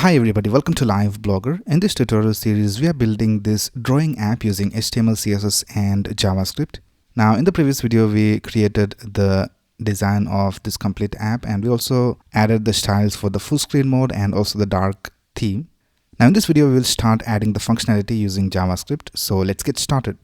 Hi everybody, welcome to Live Blogger. In this tutorial series, we are building this drawing app using HTML, CSS and JavaScript. Now in the previous video, we created the design of this complete app and we also added the styles for the full screen mode and also the dark theme. Now in this video, we will start adding the functionality using JavaScript. So let's get started.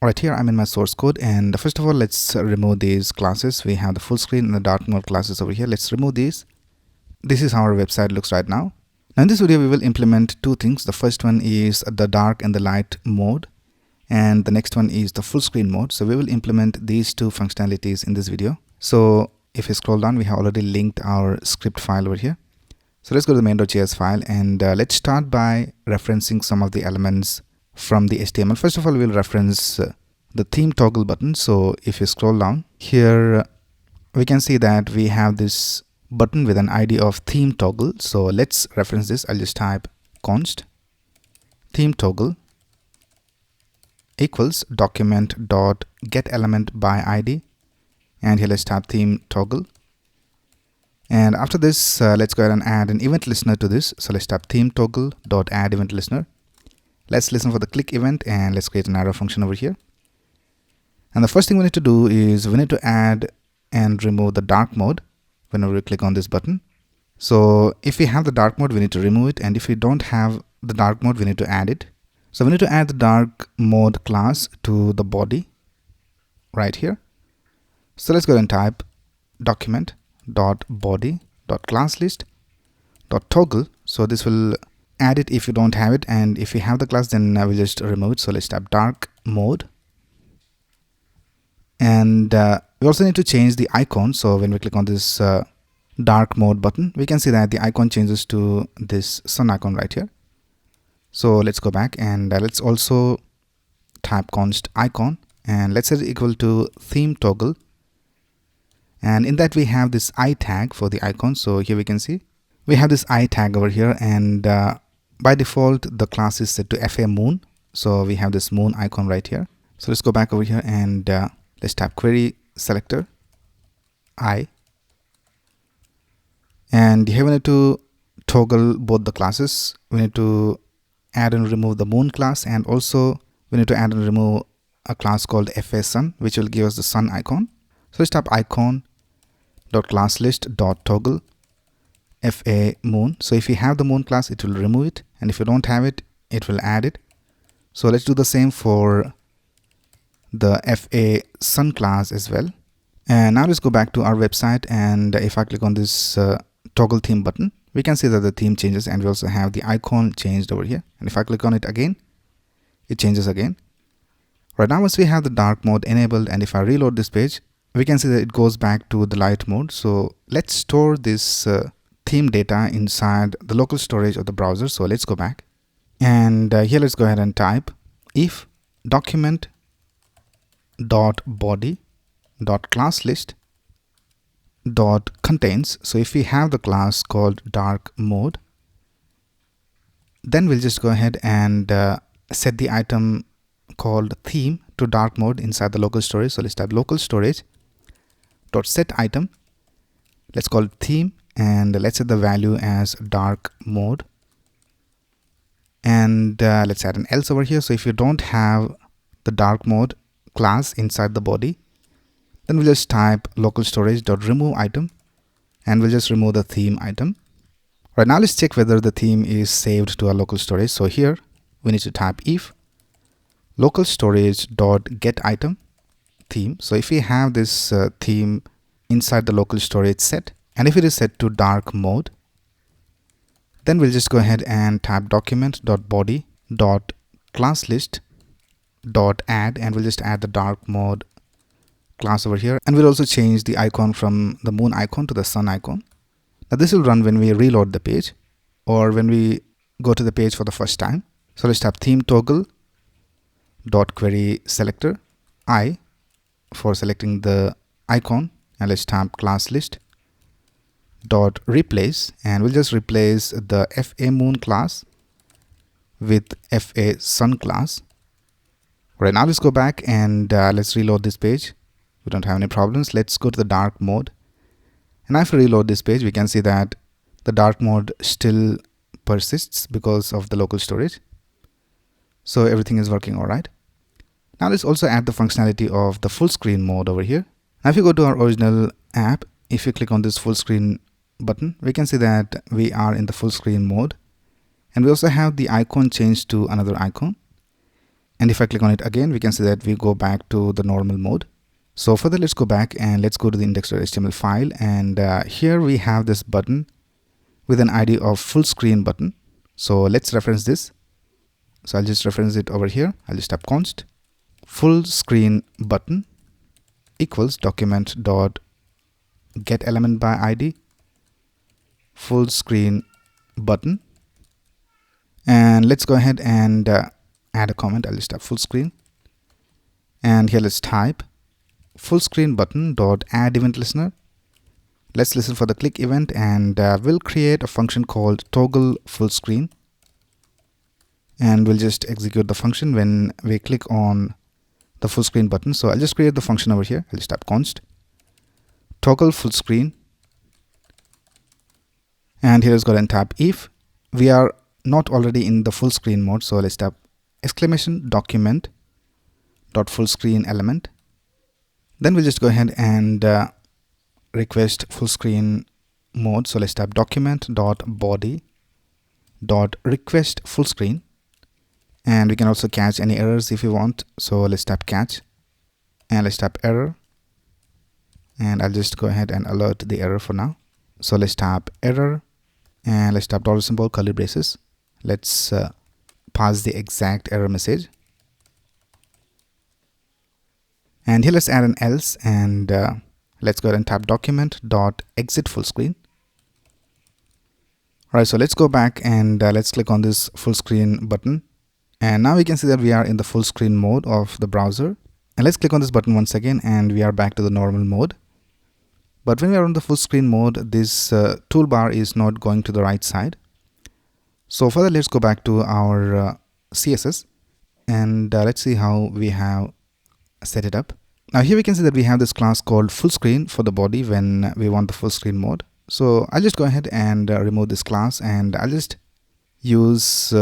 Alright, here I'm in my source code, and first of all, let's remove these classes. We have the full screen and the dark mode classes over here. Let's remove these. This is how our website looks right now. Now in this video, we will implement two things. The first one is the dark and the light mode, and the next one is the full screen mode. So we will implement these two functionalities in this video. So if you scroll down, we have already linked our script file over here. So let's go to the main.js file, and let's start by referencing some of the elements from the HTML. First of all, we'll reference the theme toggle button. So if you scroll down here, we can see that we have this button with an ID of theme toggle. So let's reference this. I'll just type const theme toggle equals document dot get element by ID, and here let's type theme toggle. And after this, let's go ahead and add an event listener to this. So let's type theme toggle dot add event listener. Let's listen for the click event, and let's create an arrow function over here. And the first thing we need to do is we need to add and remove the dark mode whenever we click on this button. So if we have the dark mode, we need to remove it, and if we don't have the dark mode, we need to add it. So we need to add the dark mode class to the body right here. So let's go ahead and type document dot body dot class list dot toggle. So this will add it if you don't have it, and if you have the class, then we'll just remove it. So let's type dark mode, and we also need to change the icon. So when we click on this dark mode button, we can see that the icon changes to this sun icon right here. So let's go back, and let's also type const icon, and let's set it equal to theme toggle, and in that we have this I tag for the icon. So here we can see we have this I tag over here, and by default the class is set to FA moon. So we have this moon icon right here. So let's go back over here, and let's type query selector I, and here we need to toggle both the classes. We need to add and remove the moon class, and also we need to add and remove a class called FA sun, which will give us the sun icon. So let's type icon dot class list dot toggle FA moon. So if you have the moon class, it will remove it, and if you don't have it, it will add it. So let's do the same for the FA sun class as well. And now let's go back to our website, and if I click on this toggle theme button, we can see that the theme changes, and we also have the icon changed over here. And if I click on it again, it changes again. Right now, once we have the dark mode enabled, and if I reload this page, we can see that it goes back to the light mode. So let's store this theme data inside the local storage of the browser. So let's go back, and here let's go ahead and type if document dot body dot class list dot contains. So if we have the class called dark mode, then we'll just go ahead and set the item called theme to dark mode inside the local storage. So let's type local storage dot set item. Let's call it theme, and let's set the value as dark mode, and let's add an else over here. So if you don't have the dark mode class inside the body, then we'll just type local storage dot remove item, and we'll just remove the theme item. Right now, let's check whether the theme is saved to our local storage. So here we need to type if local storage dot get item theme. So if we have this theme inside the local storage set, and if it is set to dark mode, then we'll just go ahead and type document dot body dot class list dot add, and we'll just add the dark mode class over here, and we'll also change the icon from the moon icon to the sun icon. Now this will run when we reload the page or when we go to the page for the first time. So let's type theme toggle dot query selector I for selecting the icon, and let's type class list dot replace, and we'll just replace the FA moon class with FA sun class Right, now let's go back and let's reload this page. We don't have any problems. Let's go to the dark mode. And if we reload this page, we can see that the dark mode still persists because of the local storage. So everything is working all right. Now let's also add the functionality of the full screen mode over here. Now if you go to our original app, if you click on this full screen button, we can see that we are in the full screen mode. And we also have the icon changed to another icon. And if I click on it again, we can see that we go back to the normal mode. So for that, let's go back and let's go to the index.html file. And here we have this button with an ID of full screen button. So let's reference this. So I'll just reference it over here. I'll just type const full screen button equals document dot get element by ID full screen button. And let's go ahead and add a comment. I'll just type full screen. And here let's type full screen button dot add event listener. Let's listen for the click event, and we'll create a function called toggle full screen. And we'll just execute the function when we click on the full screen button. So I'll just create the function over here. I'll just type const toggle full screen. And here let's go and type if we are not already in the full screen mode. So let's type exclamation document dot full screen element. Then we'll just go ahead and request full screen mode. So let's type document dot body dot request full screen. And we can also catch any errors if you want. So let's type catch and let's type error. And I'll just go ahead and alert the error for now. So let's type error and let's type dollar symbol curly braces. Let's pass the exact error message. And here let's add an else, and let's go ahead and type document dot exit full screen. All right, so let's go back and let's click on this full screen button. And now we can see that we are in the full screen mode of the browser. And let's click on this button once again, and we are back to the normal mode. But when we are on the full screen mode, this toolbar is not going to the right side. So further, let's go back to our CSS, and let's see how we have set it up. Now here we can see that we have this class called full screen for the body when we want the full screen mode. So I'll just go ahead and remove this class, and I'll just use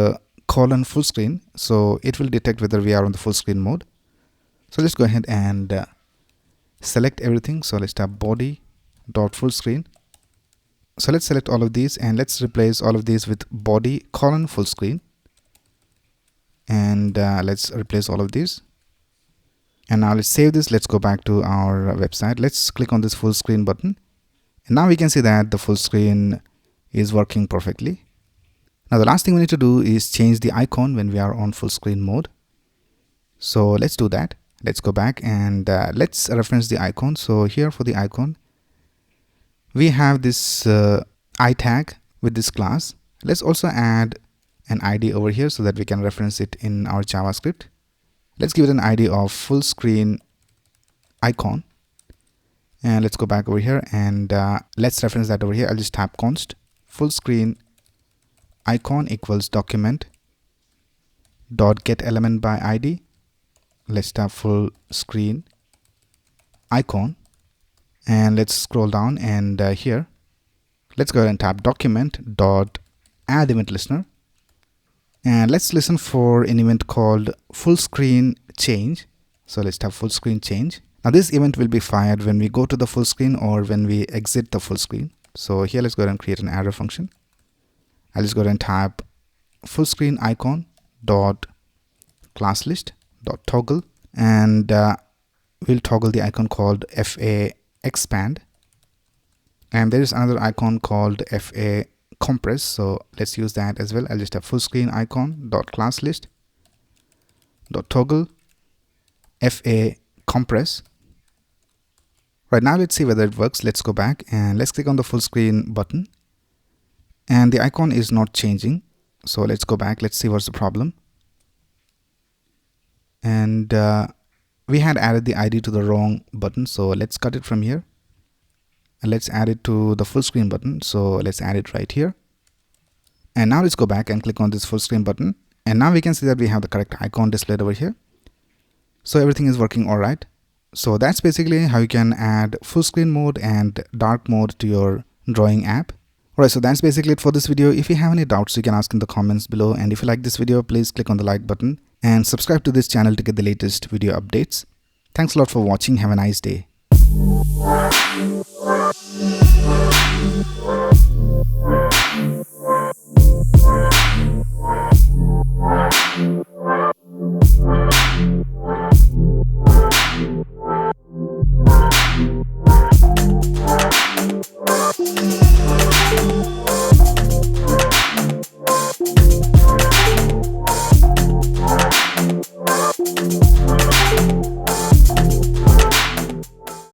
colon full screen, so it will detect whether we are on the full screen mode. So let's go ahead and select everything. So let's type body dot full screen. So let's select all of these, and let's replace all of these with body colon full screen. And let's replace all of these. And now let's save this. Let's go back to our website. Let's click on this full screen button. And now we can see that the full screen is working perfectly. Now the last thing we need to do is change the icon when we are on full screen mode. So let's do that. Let's go back and let's reference the icon. So here for the icon, we have this I tag with this class. Let's also add an ID over here so that we can reference it in our JavaScript. Let's give it an ID of full screen icon. And let's go back over here and let's reference that over here. I'll just type const full screen icon equals document dot get element by ID. Let's type full screen icon, and let's scroll down, and here let's go ahead and type document dot add event listener, and let's listen for an event called full screen change. So let's type full screen change. Now this event will be fired when we go to the full screen or when we exit the full screen. So here let's go ahead and create an arrow function. I'll just go ahead and type full screen icon dot class list dot toggle, and we'll toggle the icon called FA expand, and there is another icon called FA compress, so let's use that as well. I'll just have full screen icon dot class list dot toggle FA compress. Right, now let's see whether it works. Let's go back and let's click on the full screen button, and the icon is not changing. So let's go back. Let's see what's the problem. And we had added the ID to the wrong button, so let's cut it from here and let's add it to the full screen button. So let's add it right here, and now let's go back and click on this full screen button, and now we can see that we have the correct icon displayed over here. So everything is working all right. So that's basically how you can add full screen mode and dark mode to your drawing app. Alright, so that's basically it for this video. If you have any doubts, you can ask in the comments below, and if you like this video, please click on the like button and subscribe to this channel to get the latest video updates. Thanks a lot for watching. Have a nice day.